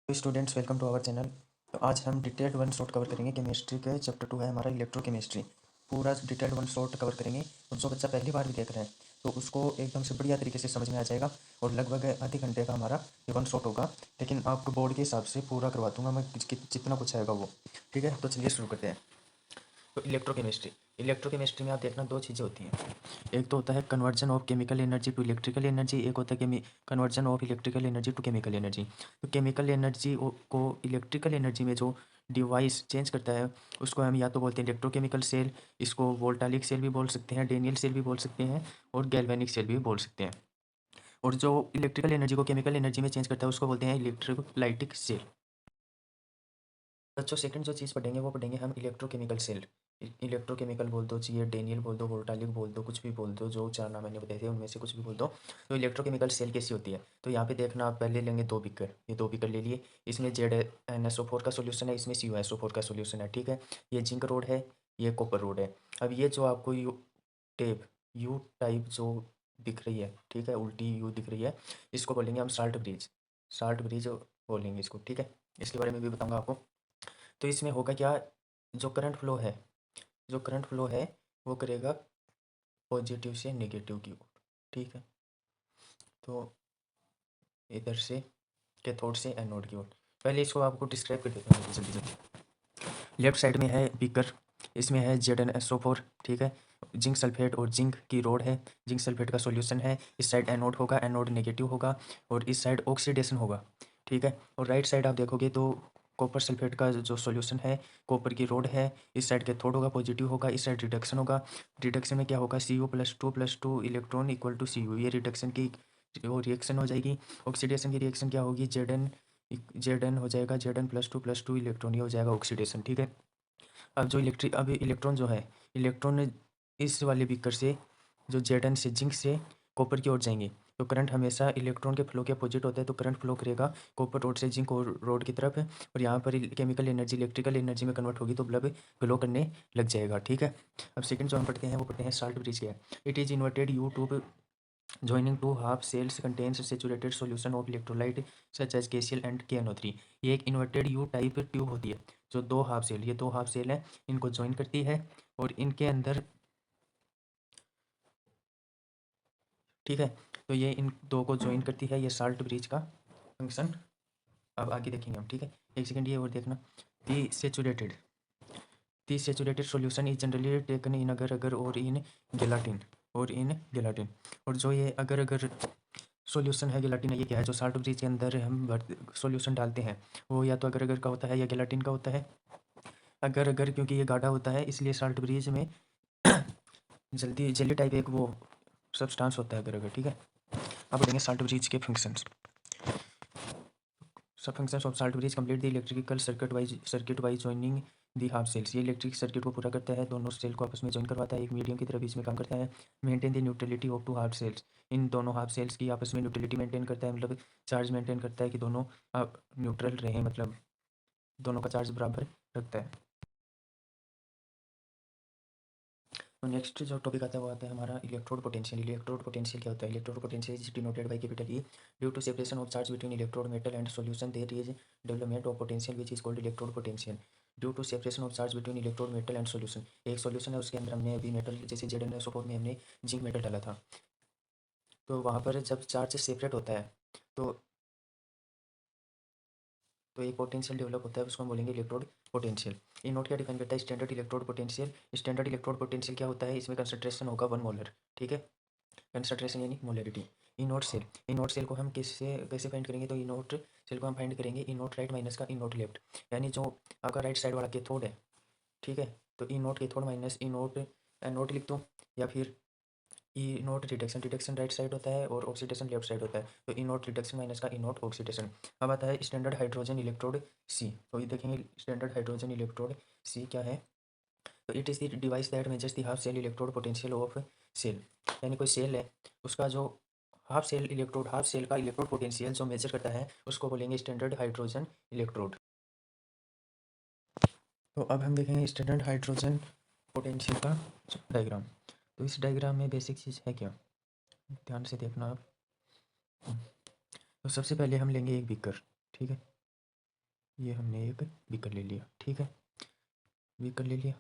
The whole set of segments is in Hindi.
तो students welcome to our channel. तो आज हम डिटेल्ड वन शॉट कवर करेंगे। केमिस्ट्री के चैप्टर 2 है हमारा इलेक्ट्रोकेमिस्ट्री। पूरा डिटेल्ड वन शॉट कवर करेंगे और जो बच्चा पहली बार भी देख रहा है तो उसको एकदम से बढ़िया तरीके से समझ में आ जाएगा। और लगभग आधे घंटे का हमारा ये वन शॉट होगा, लेकिन आपको बोर्ड के हिसाब से पूरा करवा दूंगा मैं, जितना कुछ आएगा वो। ठीक है, तो चलिए शुरू करते हैं। तो इलेक्ट्रोकेमिस्ट्री में आप देखना दो चीज़ें होती हैं। एक तो होता है conversion of chemical energy to electrical energy, एक होता है conversion of electrical energy to chemical energy. तो केमिकल एनर्जी को इलेक्ट्रिकल एनर्जी में जो डिवाइस चेंज करता है उसको हम या तो बोलते हैं इलेक्ट्रोकेमिकल सेल, इसको वोल्टालिक सेल भी बोल सकते हैं, डेनियल सेल भी बोल सकते हैं और गैल्वेनिक सेल भी बोल सकते हैं। और जो इलेक्ट्रिकल एनर्जी को केमिकल एनर्जी में चेंज करता है उसको बोलते हैं इलेक्ट्रोलाइटिक सेल। बच्चों सेकंड जो चीज़ पढ़ेंगे वो पढ़ेंगे हम इलेक्ट्रोकेमिकल सेल। इलेक्ट्रोकेमिकल बोल दो, चाहिए डेनियल बोल दो, वोल्टालिक बोल दो, कुछ भी बोल दो, जो चार नाम मैंने बताए थे उनमें से कुछ भी बोल दो। तो इलेक्ट्रोकेमिकल सेल कैसी होती है, तो यहाँ पे देखना आप पहले लेंगे दो बीकर, ये दो बीकर ले लिए। इसमें ZnSO4 का सोल्यूशन है, इसमें CuSO4 का सोल्यूशन है। ठीक है, ये जिंक रोड है, ये कॉपर रोड है। अब ये जो आपको यू टाइप जो दिख रही है, ठीक है, उल्टी यू दिख रही है, इसको बोलेंगे हम साल्ट ब्रिज बोलेंगे इसको। ठीक है, इसके बारे में भी बताऊँगा आपको। तो इसमें होगा क्या, जो करंट फ्लो है वो करेगा पॉजिटिव से नेगेटिव की ओर। ठीक है, तो इधर से कैथोड से एनोड की ओर। पहले इसको आपको डिस्क्राइब कर देता हूँ जल्दी जल्दी। लेफ्ट साइड में है बीकर, इसमें है ZnSO4। ठीक है, जिंक सल्फेट और जिंक की रोड है, जिंक सल्फेट का सॉल्यूशन है। इस साइड एनोड होगा, एनोड नेगेटिव होगा और इस साइड ऑक्सीडेशन होगा। ठीक है, और राइट साइड आप देखोगे तो कॉपर सल्फेट का जो सॉल्यूशन है, कॉपर की रोड है, इस साइड कैथोड होगा, पॉजिटिव होगा, इस साइड रिडक्शन होगा। रिडक्शन में क्या होगा, Cu+2+2 electron equal to Cu, ये रिडक्शन की वो रिएक्शन हो जाएगी। ऑक्सीडेशन की रिएक्शन क्या होगी, Zn हो जाएगा, Zn+2+2 इलेक्ट्रॉन, ये हो जाएगा ऑक्सीडेशन। ठीक है, अब इलेक्ट्रॉन जो है, इलेक्ट्रॉन इस वाले बीकर से जो Zn से जिंक से कॉपर की ओर जाएंगे। तो करंट हमेशा इलेक्ट्रॉन के फ्लो के अपोजिट होता है, तो करंट फ्लो करेगा कॉपर रोड से जिंक और रोड की तरफ। और यहाँ पर केमिकल एनर्जी इलेक्ट्रिकल एनर्जी में कन्वर्ट होगी तो बल्ब ग्लो करने लग जाएगा। ठीक है, अब सेकंड जो हम पढ़ते हैं वो पढ़ते हैं साल्ट ब्रिज क्या है। It is inverted you tube joining two half cells contains saturated solution of electrolyte such as KCl and KNO3। ये एक इन्वर्टेड यू टाइप ट्यूब होती है, जो दो हाफ सेल, ये दो हाफ सेल हैं, इनको ज्वाइन करती है और इनके अंदर, ठीक है, तो ये इन दो को ज्वाइन करती है, ये साल्ट ब्रिज का फंक्शन अब आगे देखेंगे हम। ठीक है, एक सेकंड ये और देखना। The saturated the saturated solution is generally taken in अगर अगर और इन गेलाटिन। और जो ये अगर अगर सॉल्यूशन है गेलाटिन, ये क्या है, जो साल्ट ब्रिज के अंदर हम सॉल्यूशन डालते हैं वो या तो अगर अगर का होता है या गेलाटिन का होता है। अगर अगर क्योंकि ये गाढ़ा होता है इसलिए साल्ट ब्रिज में जल्दी जेली टाइप एक वो सब्सटेंस होता है अगर अगर। ठीक है, अब बढ़ेंगे साल्ट ब्रिज के फंक्शंस। सब functions of salt bridge complete the electrical circuit by joining the half cells. ये इलेक्ट्रिक सर्किट को पूरा करता है, दोनों सेल को आपस में जॉइन करवाता है, एक मीडियम की तरह बीच में काम करता है। Maintain the neutrality of two half cells, इन दोनों हाफ सेल्स की आपस में न्यूट्रलिटी मेंटेन करता है, मतलब चार्ज मेंटेन करता है कि दोनों न्यूट्रल रहें, मतलब दोनों का चार्ज बराबर रखता है। तो नेक्स्ट जो टॉपिक आता है वो आता है हमारा इलेक्ट्रोड पोटेंशियल। इलेक्ट्रोड पोटेंशियल क्या होता है, electrode potential is denoted by capital E। Due to separation of charge between electrode metal and solution there is development of potential which is called electrode potential. Due to separation of charge between electrode metal and solution, एक सॉल्यूशन है उसके अंदर हमने अभी मेटल जैसे ZnSO4 में हमने जिंक मेटल डाला था, तो वहाँ पर जब चार्ज सेपरेट होता है तो एक पोटेंशियल डेवलप होता है, उसको हम बोलेंगे इलेक्ट्रोड पोटेंशियल। इन नोट क्या डिफाइन करता है, standard electrode potential. Standard electrode potential क्या होता है, इसमें कंसंट्रेशन होगा 1 मोलर। ठीक है, कंसंट्रेशन यानी मोलरिटी। इनोट सेल को हम किससे कैसे फाइंड करेंगे, तो इनोट सेल को हम फाइंड करेंगे इनोट राइट माइनस का इनोट लेफ्ट, यानी जो आपका राइट साइड वाला कैथोड है। ठीक है, तो इनोट कैथोड माइनस इनोट एनोट लिख दो, या फिर E not reduction, reduction right side होता है और ऑक्सीडेशन लेफ्ट साइड होता है, तो ई नोट रिडक्शन माइनस का ई नोट ऑक्सीडेशन। अब आता है स्टैंडर्ड हाइड्रोजन इलेक्ट्रोड सी। तो ये देखेंगे स्टैंडर्ड हाइड्रोजन इलेक्ट्रोड सी क्या है, तो it is the device that measures the half cell electrode potential of cell. यानी कोई सेल है उसका जो हाफ सेल का इलेक्ट्रोड पोटेंशियल जो मेजर करता है उसको बोलेंगे स्टैंडर्ड हाइड्रोजन इलेक्ट्रोड। तो अब हम देखेंगे स्टैंडर्ड हाइड्रोजन पोटेंशियल का डायग्राम। तो इस डायग्राम में बेसिक चीज़ है क्या, ध्यान से देखना आप। तो सबसे पहले हम लेंगे एक बीकर। ठीक है, ये हमने एक बीकर ले लिया, ठीक है, बीकर ले लिया।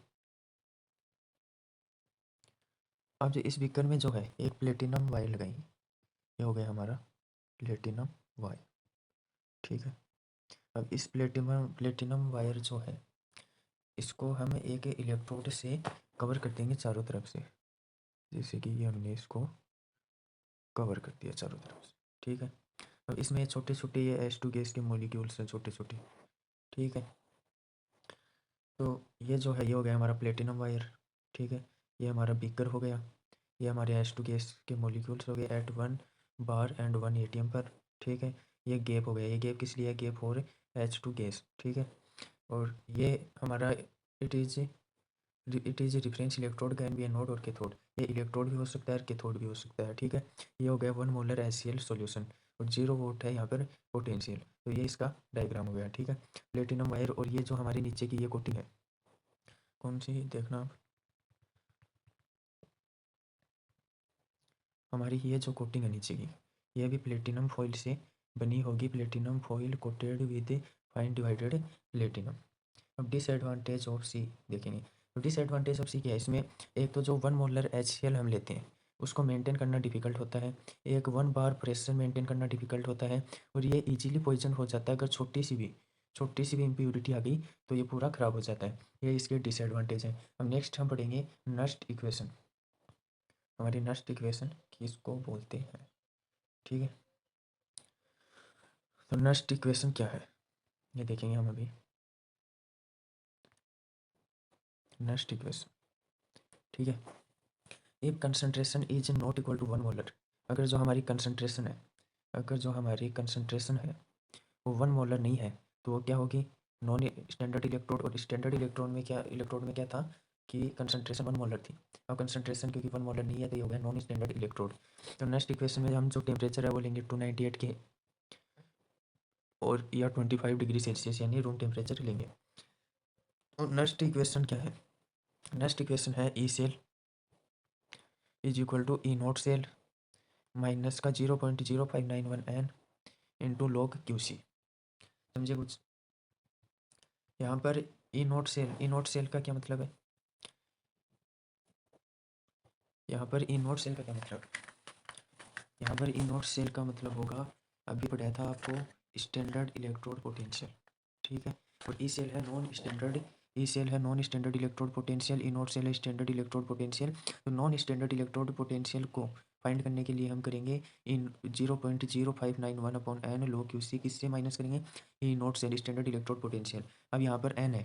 अब जो इस बीकर में जो है एक प्लेटिनम वायर लगाएंगे, ये हो गया हमारा प्लेटिनम वायर, ठीक है। अब इस प्लेटिनम वायर जो है इसको हम एक इलेक्ट्रोड से कवर कर देंगे चारों तरफ से, जैसे कि ये हमने इसको कवर कर दिया चारों तरफ से, ठीक है। अब इसमें छोटे छोटे ये H2 गैस के मॉलिक्यूल्स हैं, छोटे छोटे, ठीक है। तो ये जो है ये हो गया हमारा प्लेटिनम वायर, ठीक है। ये हमारा बीकर हो गया, ये हमारे H2 गैस के मॉलिक्यूल्स हो गए एट 1 बार एंड 1 एटीएम पर, ठीक है। ये गैप हो गया, ये गैप किस लिए है, गैप फॉर H2 गैस, ठीक है। और ये हमारा it is reference electrode can be anode और कैथोड, ये इलेक्ट्रोड भी हो सकता है और कैथोड भी हो सकता है, ठीक है। ये हो गया 1 मोलर HCl सॉल्यूशन और 0 वोल्ट है यहाँ पर पोटेंशियल, तो ये इसका डायग्राम हो गया, ठीक है। प्लेटिनम वायर और ये जो हमारे नीचे की ये कोटिंग है, कौन सी देखना आप, हमारी ये जो कोटिंग है नीचे की, ये भी प्लेटिनम फॉइल से बनी होगी, platinum foil coated with fine divided platinum. अब डिसएडवांटेज ऑफ सी देखेंगे, तो डिसएडवांटेज ऑफ सी क्या है, इसमें एक तो जो 1 मोलर HCl हम लेते हैं उसको मेंटेन करना डिफ़िकल्ट होता है, एक 1 बार प्रेशर मेंटेन करना डिफ़िकल्ट होता है, और ये इजीली पॉइजन हो जाता है, अगर छोटी सी भी इम्प्योरिटी आ गई तो ये पूरा ख़राब हो जाता है, ये इसके डिसएडवांटेज हैं। अब नेक्स्ट हम पढ़ेंगे नस्ट इक्वेशन, हमारी नस्ट इक्वेशन किसको बोलते हैं, ठीक है। तो नस्ट इक्वेशन क्या है ये देखेंगे हम अभी, नस्ट इक्वेशन, ठीक है। If concentration is not equal to 1 molar, अगर जो हमारी कंसंट्रेशन है, अगर जो हमारी कंसंट्रेशन है वो 1 मोलर नहीं है तो वो क्या होगी, नॉन स्टैंडर्ड इलेक्ट्रोड, और स्टैंडर्ड इलेक्ट्रोड में क्या था कि कंसंट्रेशन 1 मोलर थी, अब कंसंट्रेशन क्योंकि 1 मोलर नहीं है तो ये हो गया नॉन स्टैंडर्ड इलेक्ट्रोड। तो नेक्स्ट इक्वेशन में हम जो टेम्परेचर है वो लेंगे 298 के और या 25 डिग्री सेल्सियस यानी रूम टेम्परेचर लेंगे। और नेक्स्ट इक्वेशन क्या है, नेक्स्ट इक्वेशन है E cell is equal to E not cell minus का 0.0591 n इंटू लॉग QC, समझे कुछ। यहाँ पर ई नॉट सेल का क्या मतलब है, यहाँ पर ई नॉट सेल का क्या मतलब, यहाँ पर ई नॉट सेल का मतलब होगा, अभी पढ़ाया था आपको स्टैंडर्ड इलेक्ट्रोड पोटेंशियल, ठीक है। और ई सेल है नॉन स्टैंडर्ड, ई सेल है non standard electrode potential, E not cell है स्टैंडर्ड इलेक्ट्रोड पोटेंशियल। तो नॉन स्टैंडर्ड इलेक्ट्रोड पोटेंशियल को फाइंड करने के लिए हम करेंगे इन 0.0591 अपॉन एन लो QC, किससे माइनस करेंगे, E not cell standard electrode potential. अब यहाँ पर एन है,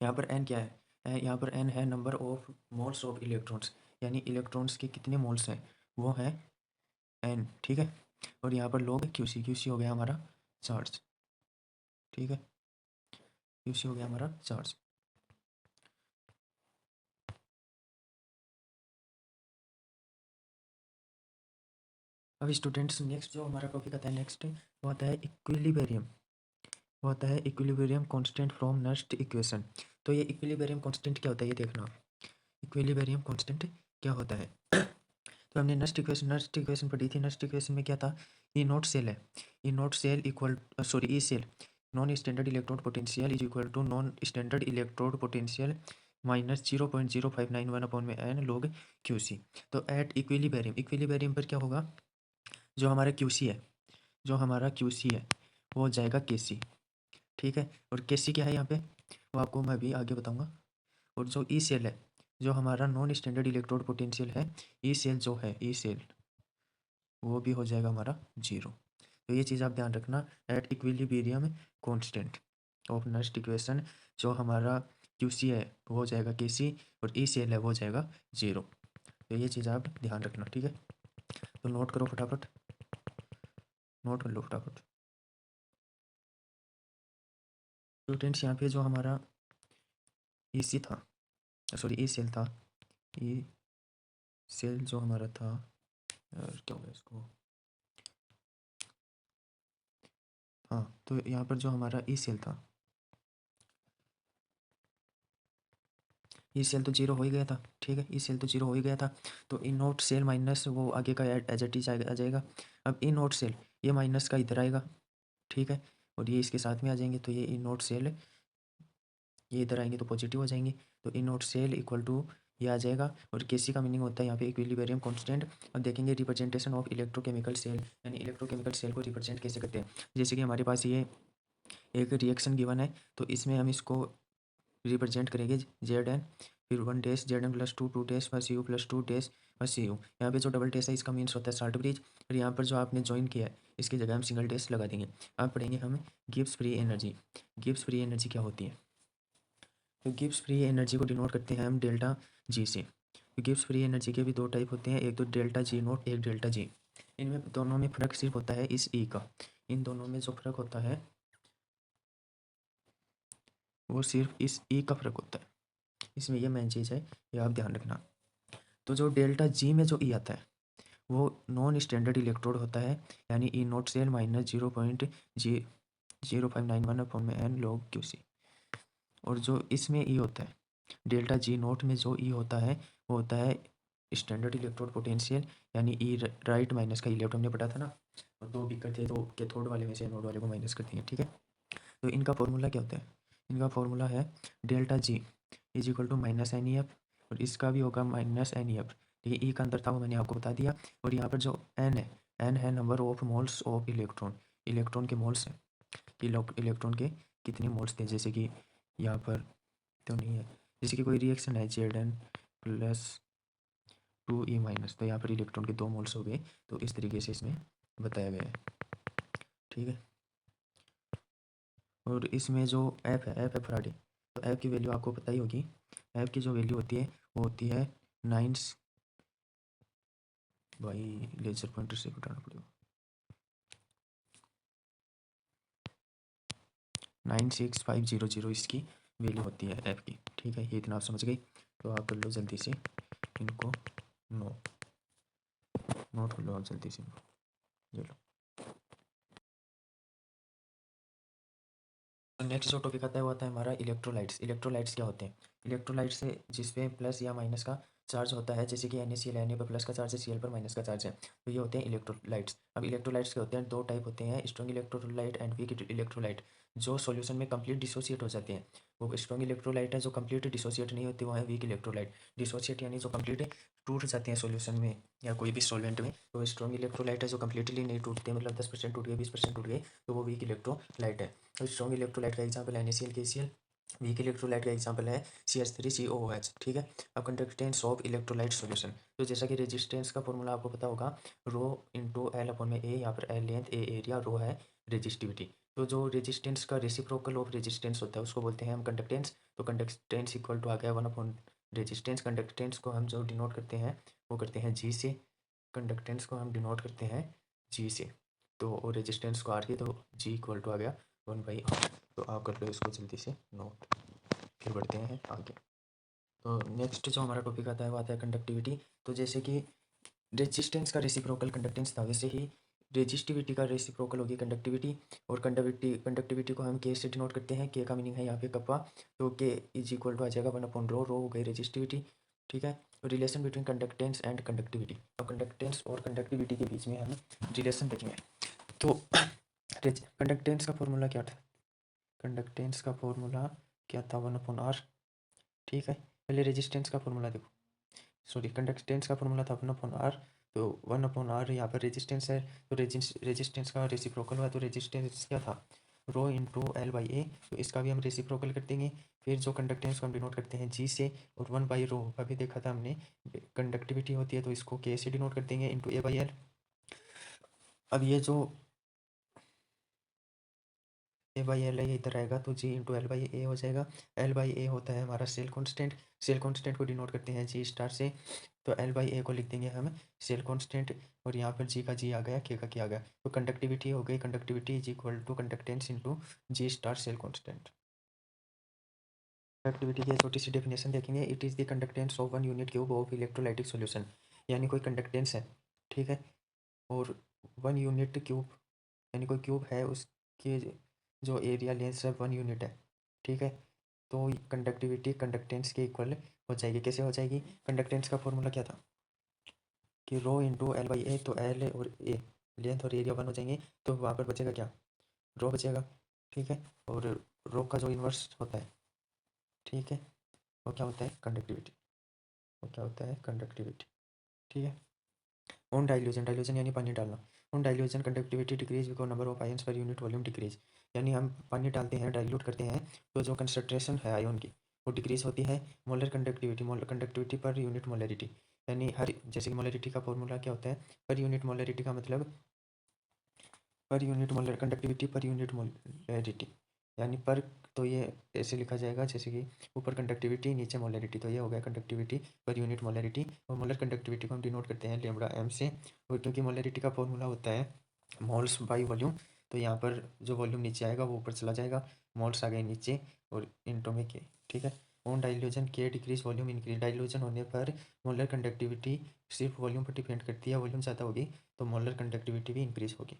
यहाँ पर एन क्या है, यहाँ पर एन है number of moles of electrons, यानी इलेक्ट्रॉन्स के कितने मोल्स हैं वो है एन, ठीक है। और यहाँ पर लोग QC हो गया हमारा चार्ज, ठीक है, QC हो गया हमारा चार्ज। अब स्टूडेंट्स नेक्स्ट जो हमारा टॉपिक आता है नेक्स्ट वो आता है इक्विलिब्रियम, वो आता है equilibrium constant from Nernst equation. तो ये इक्विलिब्रियम कांस्टेंट क्या होता है ये देखना, इक्विलिब्रियम कांस्टेंट क्या होता है। तो हमने नस्ट इक्वेशन पढ़ी थी, नस्ट इक्वेशन में क्या था, ई नॉट सेल है, E not cell equal sorry E cell non standard electrode potential is equal to non standard electrode potential minus 0.0591 upon में एन लॉग QC। तो एट इक्विलिब्रियम पर क्या होगा, जो हमारा QC है, जो हमारा QC है वो हो जाएगा KC, ठीक है। और KC क्या है यहाँ पे वो आपको मैं अभी आगे बताऊँगा। और जो ई सेल है, जो हमारा नॉन स्टैंडर्ड इलेक्ट्रोड पोटेंशियल है, ई सेल जो है ई सेल वो भी हो जाएगा हमारा 0। तो ये चीज़ आप ध्यान रखना, at equilibrium constant of Nernst equation जो हमारा QC है वो हो जाएगा KC और ई सेल है वो हो जाएगा 0। तो ये चीज़ आप ध्यान रखना, ठीक है। तो नोट करो फटाफट, नोट कर लो फटाफट स्टूडेंट्स। यहाँ पे जो हमारा EC था, सॉरी ई सेल था, ई सेल जो हमारा था, और क्या होगा इसको, हाँ तो यहाँ पर जो हमारा ई सेल था, ई सेल तो 0 हो ही गया था, ठीक है, ई सेल तो 0 हो ही गया था। तो ई नोट सेल माइनस वो आगे का एज इट इज आ जाएगा। अब ई नोट सेल ये माइनस का इधर आएगा, ठीक है, और ये इसके साथ में आ जाएंगे, तो ये इन नोट सेल ये इधर आएंगे तो पॉजिटिव हो जाएंगे। तो in note cell equal to ये आ जाएगा। और केसी का मीनिंग होता है यहाँ पे इक्विलिब्रियम कांस्टेंट। अब देखेंगे रिप्रेजेंटेशन ऑफ इलेक्ट्रोकेमिकल सेल, यानी इलेक्ट्रोकेमिकल सेल को रिप्रेजेंट कैसे करते हैं। जैसे कि हमारे पास ये एक रिएक्शन गिवन है, तो इसमें हम इसको रिप्रेजेंट करेंगे जेड एन, फिर 1 dash Z N plus 2 dash बस यू प्लस 2 डैश बस यू। यहाँ पे जो डबल डैश है इसका मीन्स होता है साल्ट ब्रिज, और यहाँ पर जो आपने ज्वाइन किया है इसकी जगह हम सिंगल डैश लगा देंगे। अब पढ़ेंगे हम Gibbs free energy. Gibbs free energy क्या होती है, तो गिब्स फ्री एनर्जी को डिनोट करते हैं हम डेल्टा जी से। तो गिब्स फ्री एनर्जी के भी दो टाइप होते हैं, एक तो डेल्टा जी नोट, एक डेल्टा जी। इनमें दोनों में फ़र्क सिर्फ होता है इस ई का। इन दोनों में जो फ़र्क होता है वो सिर्फ इस ई का फ़र्क होता है, इसमें ये मेन चीज़ है, ये आप ध्यान रखना। तो जो डेल्टा जी में जो ई आता है वो नॉन स्टैंडर्ड इलेक्ट्रोड होता है, यानी ई नोट सेल माइनस 0.0591 अपॉन में एन लॉग क्यू सी। और जो इसमें ई होता है डेल्टा जी नोट में जो ई होता है वो होता है स्टैंडर्ड इलेक्ट्रोड पोटेंशियल, यानी ई राइट माइनस का इलेक्ट्रॉन हमने पढ़ा था ना, और दो बिकर थे तो कैथोड वाले में से एनोड वाले को माइनस कर देंगे, ठीक है। तो इनका फॉर्मूला क्या होता है, इनका फॉर्मूला है delta G is equal to minus N E F, और इसका भी होगा माइनस एन ई एफ, ठीक है। ई का अंतर था वो मैंने आपको बता दिया। और यहाँ पर जो एन है, एन है number of moles of electron, electron के मोल्स हैं कि इलेक्ट्रॉन के कितने मोल्स थे। जैसे कि यहाँ पर तो नहीं है, जैसे कि कोई रिएक्शन है Z N plus 2 E minus, तो यहाँ पर इलेक्ट्रॉन के 2 मोल्स हो गए। तो इस तरीके से इसमें बताया गया है, ठीक है। और इसमें जो एफ है, एफ है फराडे, तो एफ की वैल्यू आपको पता ही होगी। एफ की जो वैल्यू होती है वो होती है 9 भाई लेजर पॉइंटर से घटाना पड़ेगा 96500 इसकी वैल्यू होती है एफ की, ठीक है। ये इतना आप समझ गई, तो आप कर लो जल्दी से इनको नोट कर लो आप जल्दी से, ये लो। नेक्स्ट जो टॉपिक आता है वो आता है हमारा इलेक्ट्रोलाइट्स। इलेक्ट्रोलाइट्स क्या होते हैं, इलेक्ट्रोलाइट्स से जिसपे प्लस या माइनस का चार्ज होता है, जैसे कि NaCl Na पर प्लस का चार्ज है, Cl पर माइनस का चार्ज है, तो ये होते हैं इलेक्ट्रोलाइट्स। अब इलेक्ट्रोलाइट्स के होते हैं दो टाइप होते हैं, strong electrolyte and weak electrolyte. जो सॉल्यूशन में कंप्लीट डिसोसिएट हो जाते हैं वो स्ट्रॉन्ग इलेक्ट्रोलाइट है, जो कंप्लीट डिसोसिएट नहीं होती वो है वीक इलेक्ट्रोलाइट। डिसोसिएट यानी जो कंप्लीट टूट जाते हैं सॉल्यूशन में या कोई भी सॉल्वेंट में, तो स्ट्रॉन्ग इलेक्ट्रोलाइट है। जो कंप्लीटली नहीं टूटते, मतलब 10% टूट गए, 20% टूट गए, तो वो वीक इलेक्ट्रोलाइट है। तो स्ट्रॉन्ग इलेक्ट्रोलाइट का एग्जांपल है NaCl KCl। वीक इलेक्ट्रोलाइट का एग्जांपल है CH3COOH, ठीक है। अब कंडक्टेंस ऑफ इलेक्ट्रोलाइट सॉल्यूशन, तो जैसा कि रेजिस्टेंस का फॉर्मूला आपको पता होगा, रो इंटू एल अपॉन में ए, यहाँ पर एल लेंथ, ए एरिया, रो है रेजिस्टिविटी। तो जो रेजिस्टेंस का रेसिप्रोकल ऑफ रेजिस्टेंस होता है उसको बोलते हैं हम कंडक्टेंस। तो कंडक्टेंस इक्वल टू आ गया 1 अपॉन रेजिस्टेंस। कंडक्टेंस को हम जो डिनोट करते हैं वो करते हैं जी से, कंडक्टेंस को हम डिनोट करते हैं जी से। तो और रेजिस्टेंस को आर के, तो जी इक्वल टू आ गया 1/r। तो आप कर लो इसको जल्दी से नोट, फिर बढ़ते हैं आगे। तो नेक्स्ट जो हमारा टॉपिक आता है वो आता है कंडक्टिविटी। तो जैसे कि रेजिस्टेंस का रेसिप्रोकल कंडक्टेंस था, वैसे ही रेजिस्टिविटी का रेसिप्रोकल होगी कंडक्टिविटी। और कंडक्टिविटी को हम के से डिनोट करते हैं, के का मीनिंग है यहाँ पे कप्पा। तो के इज इक्वल टू आ जाएगा 1 अपॉन रो, रो हो गई रेजिस्टिविटी, ठीक है। Relation between conductance and conductivity, तो कंडक्टेंस और कंडक्टिविटी के बीच में हम रिलेशन देखेंगे। तो कंडक्टेंस का फॉर्मूला क्या था, कंडक्टेंस का फॉर्मूला क्या था 1 अपॉन आर, ठीक है। पहले रेजिस्टेंस का फॉर्मूला देखो, सॉरी कंडक्टेंस का फॉर्मूला था 1 अपॉन आर। तो 1 अपॉन आर यहाँ पर रेजिस्टेंस है, तो रेजिस्टेंस का रेसिप्रोकल हुआ, तो रेजिस्टेंस क्या था रो इंटू एल बाई ए, तो इसका भी हम रेसिप्रोकल कर देंगे। फिर जो कंडक्टेंस को हम डिनोट करते हैं जी से, और 1/रो अभी देखा था हमने कंडक्टिविटी होती है, तो इसको के से डिनोट कर देंगे इंटू ए बाई एल। अब ये जो ए बाई एल है ये इधर आएगा, तो जी इंटू एल बाई ए हो जाएगा। एल बाई ए होता है हमारा सेल कांस्टेंट, सेल कांस्टेंट को डिनोट करते हैं जी स्टार से, तो एल बाई ए को लिख देंगे हम सेल कांस्टेंट, और यहाँ पर जी का जी आ गया, के का आ गया। तो कंडक्टिविटी हो गई, conductivity is equal to conductance into G star cell constant. Conductivity की छोटी सी डेफिनेशन देखेंगे, it is the conductance of 1 unit cube of electrolytic solution. यानी कोई कंडक्टेंस है, ठीक है, और 1 यूनिट क्यूब यानी कोई क्यूब है, उसके जो एरिया लेंथ सब 1 यूनिट है, ठीक है। तो कंडक्टिविटी कंडक्टेंस के इक्वल हो जाएगी। कैसे हो जाएगी, कंडक्टेंस का फॉर्मूला क्या था कि रो इंटू एल बाई ए, तो एल और ए लेंथ और एरिया 1 हो जाएंगे, तो वहाँ पर बचेगा क्या, रो बचेगा। ठीक है। और रो का जो इन्वर्स होता है, ठीक है, वो क्या होता है, कंडक्टिविटी। वो क्या होता है, कंडक्टिविटी, ठीक है। ऑन डाइल्यूजन, डाइल्यूजन यानी पानी डालना। On dilution conductivity decrease because number of ions per unit volume decrease. यानी हम पानी डालते हैं, डाइल्यूट करते हैं, तो जो कंसंट्रेशन है आयन की वो डिक्रीज होती है। Molar conductivity, molar conductivity per unit molarity, यानी हर, जैसे कि मोलरिटी का फॉर्मूला क्या होता है, पर यूनिट मोलरिटी का मतलब per unit molar conductivity per unit molarity, यानी पर, तो ये ऐसे लिखा जाएगा जैसे कि ऊपर कंडक्टिविटी नीचे मोलरिटी, तो ये हो गया कंडक्टिविटी पर यूनिट मोलरिटी। और मोलर कंडक्टिविटी को हम डिनोट करते हैं लेमड़ा एम से, और क्योंकि मोलरिटी का फॉर्मूला होता है मोल्स बाई वॉल्यूम, तो यहाँ पर जो वॉल्यूम नीचे आएगा वो ऊपर चला जाएगा, मोल्स आ गए नीचे और इंटो में के, ठीक है। ऑन डाइल्यूजन के डिक्रीज वॉल्यूम इंक्रीज, डाइल्यूजन होने पर मोलर कंडक्टिविटी सिर्फ वॉल्यूम पर डिपेंड करती है, वॉल्यूम ज़्यादा होगी तो मोलर कंडक्टिविटी भी इंक्रीज होगी।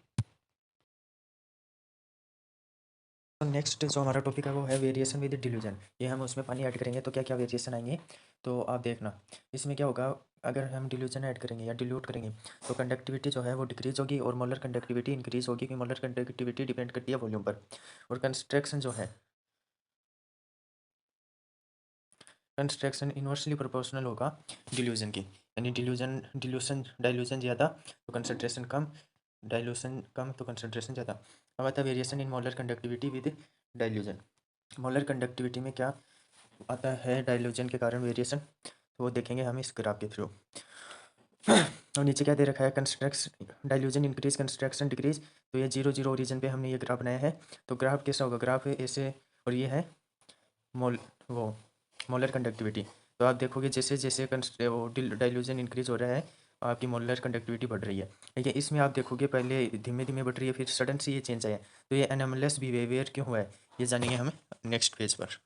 तो नेक्स्ट जो हमारा टॉपिक है वो है वेरिएशन विद डिल्यूजन। ये हम उसमें पानी ऐड करेंगे तो क्या क्या वेरिएशन आएंगे, तो आप देखना। इसमें क्या होगा, अगर हम डिल्यूजन ऐड करेंगे या डिल्यूट करेंगे तो कंडक्टिविटी जो है वो डिक्रीज होगी और मोलर कंडक्टिविटी इंक्रीज होगी, क्योंकि मोलर कंडक्टिविटी डिपेंड करती है वॉल्यूम पर। और कंस्ट्रक्शन जो है, कंस्ट्रक्शन इन्वर्सली प्रोपोर्शनल होगा डिल्यूजन की, यानी डिल्यूशन डाइल्यूशन ज़्यादा तो कंसनट्रेशन कम, डाइल्यूशन कम तो कंसनट्रेशन ज़्यादा। अब आता है variation in molar conductivity with dilution. Molar conductivity में क्या आता है डाइल्यूजन के कारण वेरिएशन, तो वो देखेंगे हम इस ग्राफ के थ्रू। और नीचे क्या दे रखा है, construction dilution increase construction decrease, तो ये 0 0 ओरिजिन पे हमने ये ग्राफ बनाया है। तो ग्राफ कैसा होगा, ग्राफ ऐसे, और ये है मोल वो मोलर कंडक्टिविटी। तो आप देखोगे जैसे जैसे वो डाइल्यूजन इंक्रीज हो रहा है आपकी मोलर कंडक्टिविटी बढ़ रही है, ठीक है। इसमें आप देखोगे पहले धीमे धीमे बढ़ रही है, फिर सडन से ये चेंज आया, तो ये एनोमलस बिहेवियर क्यों हुआ है ये जानेंगे हम नेक्स्ट पेज पर।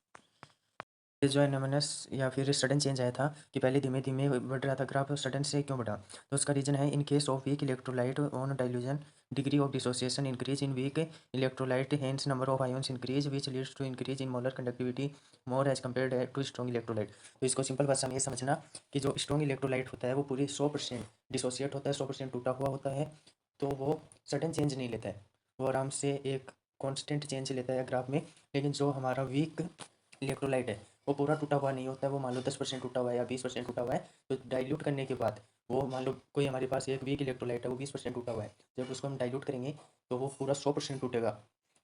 ये जो एनोमलस या फिर सडन चेंज आया था कि पहले धीमे धीमे बढ़ रहा था ग्राफ, सडन से क्यों बढ़ा, तो उसका रीजन है in case of weak electrolyte on dilution degree of dissociation increase in weak electrolyte, hence number of ions increase which leads to increase in molar conductivity more as compared to strong electrolyte. तो इसको सिंपल भाषा में ये समझना कि जो स्ट्रॉन्ग इलेक्ट्रोलाइट होता है वो पूरी 100% डिसोसिएट होता है, 100% टूटा हुआ होता है, तो वो सडन चेंज नहीं लेता है, वो आराम से एक कॉन्स्टेंट चेंज लेता है ग्राफ में। लेकिन जो हमारा वीक इलेक्ट्रोलाइट है वो पूरा टूटा हुआ नहीं होता है, वो मान लो 10% टूटा हुआ है या 20% टूटा हुआ है, तो डाइल्यूट करने के बाद वो, मान लो कोई हमारे पास एक वीक इलेक्ट्रोलाइट है वो 20% टूटा हुआ है, जब उसको हम डाइल्यूट करेंगे तो वो पूरा 100% टूटेगा,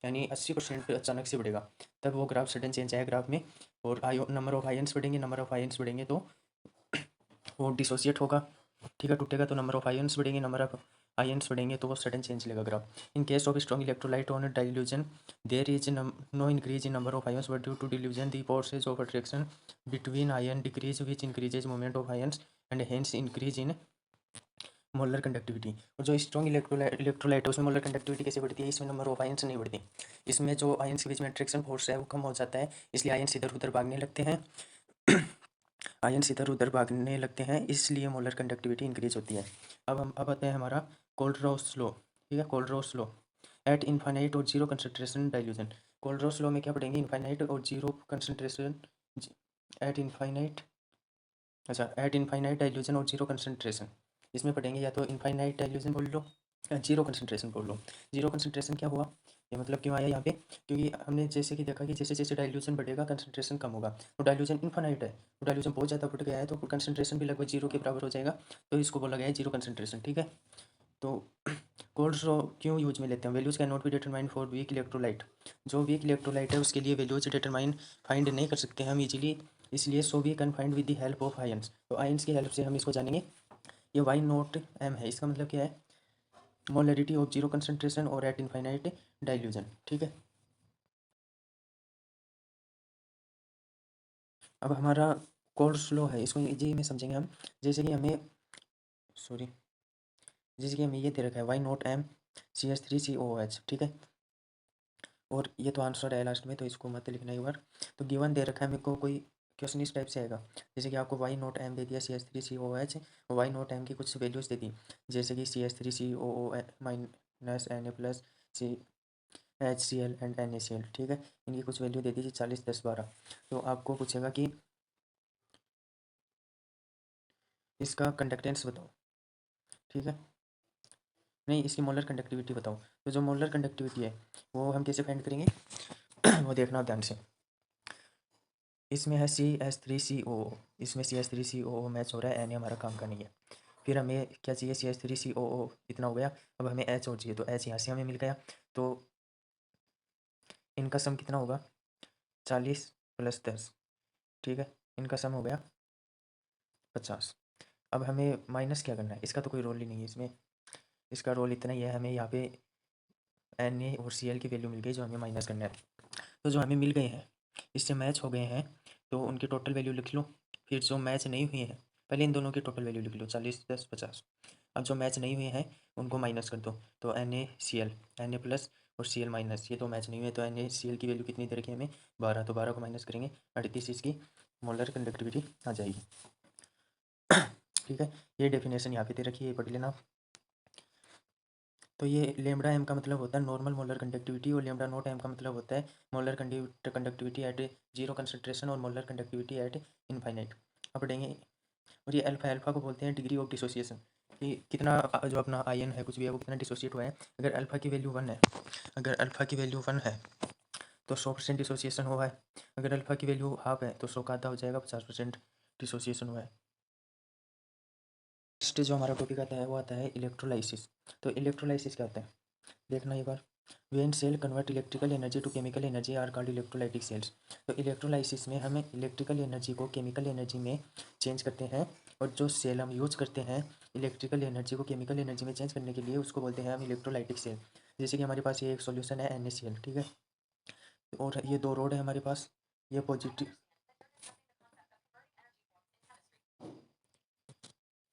यानी 80% अचानक से बढ़ेगा, तब वो ग्राफ सडन चेंज आया ग्राफ में। और आयो नंबर ऑफ आयन्स बढ़ेंगे, नंबर ऑफ आयन्स बढ़ेंगे तो वो डिसोसिएट होगा, ठीक है, टूटेगा तो नंबर ऑफ आयन्स बढ़ेंगे, नंबर ऑफ आयन्स बढ़ेंगे तो वो सडन चेंज लेगा graph. In case of strong electrolyte on dilution there is no increase in number of ions but due to dilution the forces of attraction between ion decrease which increases movement of ions and hence increase in molar conductivity. और जो स्ट्रॉन्ग इलेक्ट्रोलाइट है उसमें मोलर कंडक्टिविटी कैसे बढ़ती है, इसमें नंबर ऑफ आयन्स नहीं बढ़ती, इसमें जो आयन्स के बीच में अट्रैक्शन फोर्स है वो कम हो जाता है, इसलिए आयन्स इधर उधर भागने लगते हैं आयन्स इधर उधर भागने लगते हैं, इसलिए मोलर कंडक्टिविटी इंक्रीज होती है। अब आते हैं हमारा कोलरॉस लॉ, ठीक है, कोलरॉस लॉ एट इनफाइनाइट और जीरो कंसंट्रेशन डाइल्यूजन। कोलरॉस लॉ में क्या पढ़ेंगे, इनफाइनाइट और जीरो कंसंट्रेशन एट इनफाइनाइट, अच्छा एट इनफाइनाइट डाइल्यूजन और जीरो कंसंट्रेशन, इसमें पढ़ेंगे या तो इनफाइनाइट डाइल्यूजन बोल लो या जीरो कंसंट्रेशन बोल लो। जीरो कंसंट्रेशन क्या हुआ, ये मतलब क्यों आया यहाँ पे, क्योंकि हमने जैसे कि देखा कि जैसे जैसे डाइल्यूशन बढ़ेगा कंसंट्रेशन कम होगा, तो डाइल्यूशन इनफाइनाइट है, तो डाइल्यूशन बहुत ज़्यादा बढ़ गया है तो कंसंट्रेशन भी लगभग जीरो के बराबर हो जाएगा, तो इसको बोला गया है जीरो कंसंट्रेशन, ठीक है। तो कोल्ड ड्रॉ क्यों यूज में लेते हैं, values can not be determine for weak electrolyte, जो वीक इलेक्ट्रोलाइट है उसके लिए वैल्यूज डिटरमाइन फाइंड नहीं कर सकते हम इजीली, इसलिए so we can find with the help of ions, तो आयंस की हेल्प से हम इसको जानेंगे। ये वाई नॉट एम है, इसका मतलब क्या है, मोलरिटी ऑफ जीरो कंसंट्रेशन और एट इनफाइनाइट डाइल्यूजन, ठीक है। अब हमारा कोल्ड स्लो है, इसको इजी में समझेंगे हम, जैसे कि हमें, सॉरी, जैसे कि हमें ये दे रखा है वाई नॉट एम CH3COOH, ठीक है, और ये तो आंसर है लास्ट में तो इसको मत लिखना एक बार। तो गिवन दे रखा है मेरे को, कोई क्वेश्चन इस टाइप से आएगा, जैसे कि आपको वाई नॉट एम दे दिया CH3COOH, वाई नॉट एम की कुछ वैल्यूज दे दी, जैसे कि CH3COO minus Na plus HCl and NaCl, ठीक है, इनकी कुछ वैल्यू दे दीजिए 40 10 12, तो आपको पूछेगा कि इसका कंडक्टेंस बताओ, ठीक है। नहीं, इसकी मोलर कंडक्टिविटी बताओ। तो जो मोलर कंडक्टिविटी है वो हम कैसे फाइंड करेंगे वो देखना ध्यान से। इसमें है CH3COO, इसमें CH3COO मैच हो रहा है, N हमारा काम का नहीं है। फिर हमें क्या चाहिए, CH3COO इतना हो गया, अब हमें H और चाहिए, तो H यहाँ से हमें मिल गया। तो इनका सम कितना होगा, 40 + 10, ठीक है, इनका सम हो गया 50। अब हमें माइनस क्या करना है, इसका तो कोई रोल ही नहीं है इसमें, इसका रोल इतना ही है, हमें यहाँ पे Na और Cl की वैल्यू मिल गई जो हमें माइनस करना है। तो जो हमें मिल गए हैं इससे मैच हो गए हैं, तो उनकी टोटल वैल्यू लिख लो। फिर जो मैच नहीं हुए हैं पहले इन दोनों की टोटल वैल्यू लिख लो, 40 10 50। अब जो मैच नहीं हुए हैं उनको माइनस कर दो, तो NaCl, Na प्लस और Cl माइनस, ये तो मैच नहीं हुए, तो NaCl की वैल्यू कितनी दे रखी है हमें 12, तो 12 को माइनस करेंगे 38, इसकी मोलर कंडक्टिविटी आ जाएगी। ठीक है, ये डेफिनेशन यहाँ पे दे रखी है, पढ़ लेना। तो ये लेमडा एम का मतलब होता है नॉर्मल मोलर कंडक्टिविटी, और लेमडा नॉट एम का मतलब होता है मोलर कंडक्टिविटी एट 0 कंसंट्रेशन और मोलर कंडक्टिविटी एट इनफाइनाइट। अब पढ़ेंगे। और ये अल्फा, अल्फा को बोलते हैं डिग्री ऑफ डिसोसिएशन, कि कितना जो अपना आयन है कुछ भी है वो कितना डिसोसिएट हुआ है। अगर अल्फा की वैल्यू 1 है, अगर अल्फा की वैल्यू 1 है तो 100% डिसोसिएशन हुआ है। अगर अल्फा की वैल्यू हाफ है तो 100 का आधा हो जाएगा, 50% डिसोसिएशन हुआ है। नेक्स्ट जो हमारा टॉपिक आता है वो आता है इलेक्ट्रोलाइसिस। तो इलेक्ट्रोलाइसिस क्या होता है देखना एक बार। When cell convert electrical energy to chemical energy are called electrolytic cells. तो इलेक्ट्रोलाइसिस में हम इलेक्ट्रिकल एनर्जी को केमिकल एनर्जी में चेंज करते हैं, और जो सेल हम यूज करते हैं इलेक्ट्रिकल एनर्जी को केमिकल एनर्जी में चेंज करने के लिए उसको बोलते हैं हम इलेक्ट्रोलाइटिक सेल। जैसे कि हमारे पास ये एक सॉल्यूशन है NaCl, ठीक है, और ये दो रोड है हमारे पास, ये पॉजिटिव,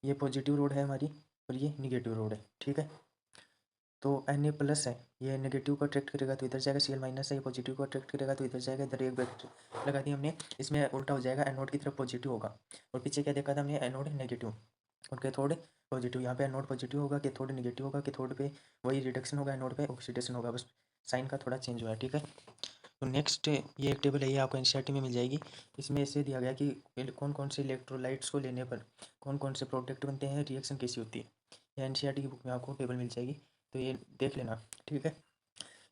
ये पॉजिटिव रोड है हमारी और ये निगेटिव रोड है, ठीक है। तो Na प्लस है, ये नेगेटिव को अट्रैक्ट करेगा तो इधर जाएगा, Cl माइनस है ये पॉजिटिव को अट्रैक्ट करेगा तो इधर जाएगा, इधर एक वेक्टर लगा दी हमने, इसमें उल्टा हो जाएगा, एनोड की तरफ पॉजिटिव होगा। और पीछे क्या देखा था हमने, एनोड नेगेटिव और कैथोड पॉजिटिव। यहाँ पे एनोड पॉजिटिव होगा, कैथोड नेगेटिव होगा, कैथोड पे वही रिडक्शन होगा, एनोड पे ऑक्सीडेशन होगा, बस साइन का थोड़ा चेंज हुआ है, ठीक है। तो नेक्स्ट ये एक टेबल है, ये आपको एनसीईआरटी में मिल जाएगी। इसमें ऐसे दिया गया कि कौन कौन से इलेक्ट्रोलाइट्स को लेने पर कौन कौन से प्रोडक्ट बनते हैं, रिएक्शन कैसी होती है, ये एनसीईआरटी की बुक में आपको टेबल मिल जाएगी, तो ये देख लेना, ठीक है।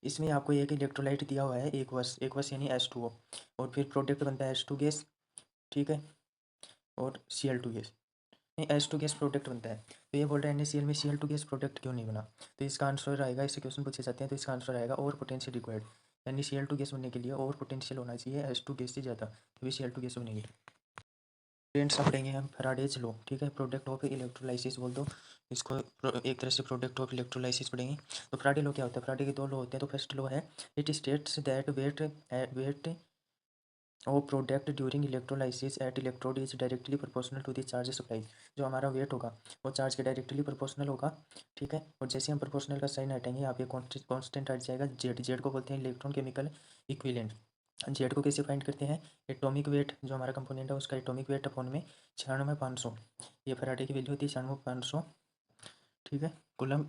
इसमें आपको एक इलेक्ट्रोलाइट दिया हुआ है, एक वस यानी H2O, और फिर प्रोडक्ट बनता है H2 गैस, ठीक है, और Cl2 गैस, नहीं H2 गैस प्रोडक्ट बनता है। तो ये बोल रहा है NaCl में Cl2 गैस प्रोडक्ट क्यों नहीं बना, तो इसका आंसर आएगा, इससे क्वेश्चन पूछे जाते हैं, तो इसका आंसर आएगा और पोटेंशियल रिक्वायर्ड, यानी Cl2 गैस बनने के लिए और पोटेंशियल होना चाहिए H2 गैस से ज़्यादा, तभी Cl2 गैस बनेगी। फ्रेंड्स अब पढ़ेंगे हम फैराडेज लॉ, ठीक है, प्रोडक्ट ऑफ इलेक्ट्रोलाइसिस बोल दो इसको, एक तरह से प्रोडक्ट ऑफ इलेक्ट्रोलाइसिस पढ़ेंगे। तो फैराडे लॉ क्या होता है, फैराडे के दो लॉ होते हैं। तो फर्स्ट लॉ है, इट स्टेट्स दैट वेट और product during electrolysis at electrode is directly proportional to the charge supply. जो हमारा वेट होगा वो चार्ज के डायरेक्टली प्रोपोर्शनल होगा, ठीक है। और जैसे हम प्रोपोर्शनल का साइन हटाएंगे यहाँ पे कांस्टेंट हट जाएगा, जेड, जेड को बोलते हैं इलेक्ट्रॉन केमिकल इक्विवेलेंट। जेड को कैसे फाइंड करते हैं, एटॉमिक वेट जो हमारा कंपोनेंट है उसका एटॉमिक वेट अपॉन में 96,500, ये फैराडे की वैल्यू होती है 96,500, ठीक है, कूलम।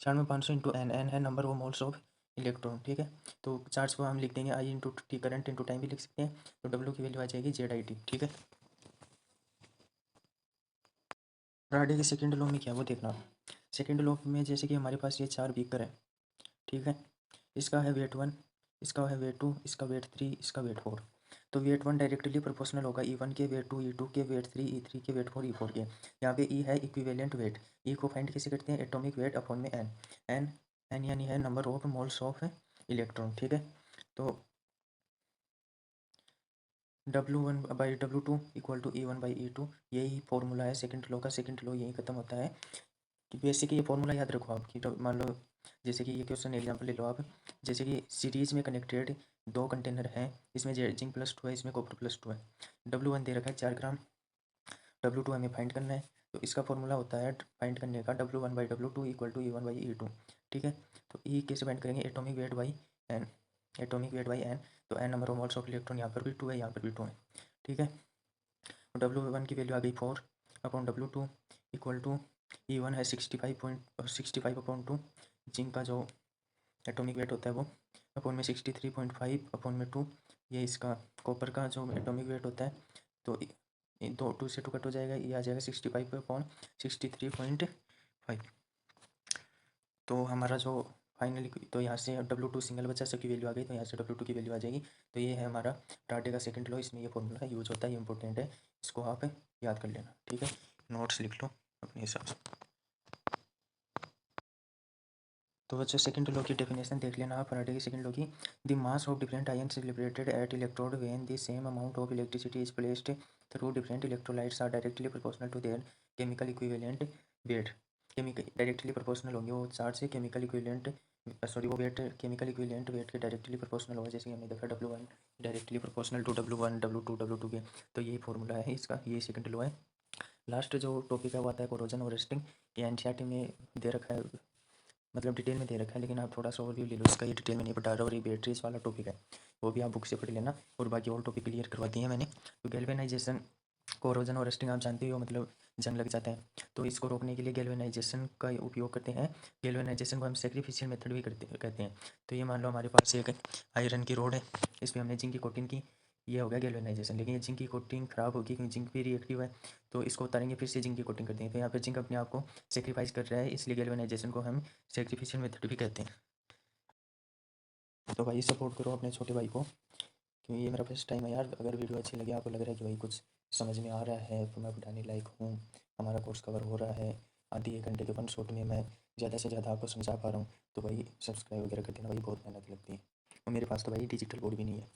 96,500 इंटू एन, एन है number of moles of electron, ठीक है। तो चार्ज को हम लिख देंगे I into T, current into time भी लिख सकते हैं, तो डब्ल्यू की वैल्यू आ जाएगी ZIT, ठीक है। फैराडे के सेकंड लॉ में क्या वो देखना। सेकंड लॉ में जैसे कि हमारे पास ये 4 बीकर है, ठीक है, इसका है वेट 1, इसका है वेट 2, इसका वेट 3, इसका वेट 4। तो वेट 1 डायरेक्टली प्रोपोर्शनल होगा E1 के, वेट 2 E2 के, वेट 3 E3 के, वेट 4 E4 के। यहाँ पे E है इक्विवेलेंट वेट, E को फाइंड कैसे करते हैं, एटॉमिक वेट अपॉन में एन, एन एन यानी है number of moles of electron, ठीक है। तो W1/W2 इक्वल टू E1/E2, यही फॉर्मूला है सेकंड लॉ का। सेकंड लॉ यही खत्म होता है कि बेसिक ये फॉर्मूला याद रखो आप, कि मान लो जैसे कि ये क्वेश्चन एग्जांपल ले लो आप, जैसे कि सीरीज में कनेक्टेड दो कंटेनर हैं, इसमें जिंक +2 है, इसमें कॉपर +2 है, W1 दे रखा है 4 ग्राम, W2 हमें फाइंड करना है। तो इसका फॉर्मूला होता है फाइंड करने का W1/W2 इक्वल टू E1/E2, ठीक है। तो E कैसे फाइंड करेंगे, atomic weight by n, atomic weight by n, तो n number of moles of electron, यहाँ पर भी 2 है, यहाँ पर भी 2 है, ठीक है। W1 की वैल्यू आ गई 4 upon W2 equal to E1 है 65/2, जिंक का जो एटॉमिक वेट होता है वो अपॉन में 63.5 अपॉन में 2, ये इसका कॉपर का जो एटॉमिक वेट होता है, तो दो 2 से 2 कट हो जाएगा, ये आ जाएगा 65/63.5। तो हमारा जो फाइनली तो यहाँ से W2 सिंगल बचा, सबकी वैल्यू आ गई, तो यहाँ से W2 की वैल्यू आ जाएगी। तो ये है हमारा टाटे का सेकंड लॉ, इसमें ये फॉर्मूला यूज होता है, ये इंपॉर्टेंट है, इसको आप याद कर लेना, ठीक है। नोट्स लिख लो अपने हिसाब से। तो बच्चों सेकंड लॉ की डेफिनेशन देख लेना आप, फैराडे की सेकंड लॉ की। The mass of different ions liberated at electrode when the same amount of electricity is placed through different electrolytes are directly proportional to their chemical equivalent weight. Chemical directly proportional होंगे वो चार्ज से केमिकल इक्विवेलेंट, सॉरी वो वेट केमिकल इक्विवेलेंट वेट के डायरेक्टली प्रोपोर्शनल होगा, जैसे कि हमने देखा W1 directly proportional to W1, W2 W2 के। तो यही फॉर्मूला है इसका, ये सेकंड लॉ है। लास्ट जो टॉपिक है वो आता है कोरोजन और रस्टिंग। ये एनसीईआरटी में दे रखा है, मतलब डिटेल में दे रखा है, लेकिन आप थोड़ा सा ओवरव्यू ले लो इसका, ये डिटेल में नहीं बता रहा। और ये बैटरीज वाला टॉपिक है, वो भी आप बुक से पढ़ लेना, और बाकी और टॉपिक क्लियर करवा दिए हैं मैंने। तो गैल्वेनाइजेशन, कोरोजन और रस्टिंग आप जानते हो, मतलब जंग लग जाता है, तो इसको रोकने के लिए गैल्वेनाइजेशन का उपयोग करते हैं। गैल्वेनाइजेशन को हम सेक्रीफिशियल मेथड भी कहते हैं। तो ये मान लो हमारे पास एक आयरन की रोड है, इसमें हमने जिंक की कोटिंग की, ये हो गया गैल्वेनाइजेशन। लेकिन ये जिंक की कोटिंग खराब होगी क्योंकि जिंक भी रिएक्टिव है, तो इसको उतारेंगे, फिर से जिंक की कोटिंग करते हैं। तो यहाँ पे जिंक अपने आप को सेक्रीफाइस कर रहा है, इसलिए गैल्वेनाइजेशन को हम सेक्रीफिशियल मेथड भी कहते हैं। तो भाई सपोर्ट करो अपने छोटे भाई को, क्योंकि ये मेरा फर्स्ट टाइम है यार। अगर वीडियो अच्छी लगी, आपको लग रहा है कि भाई कुछ समझ में आ रहा है, तो मैं पढ़ाने लायक हूँ, हमारा कोर्स कवर हो रहा है, आधी एक घंटे के वन शॉट में मैं ज़्यादा से ज़्यादा आपको समझा पा रहा हूँ, तो भाई सब्सक्राइब वगैरह कर देना भाई, बहुत मेहनत लगती है। और मेरे पास तो भाई डिजिटल बोर्ड भी नहीं है।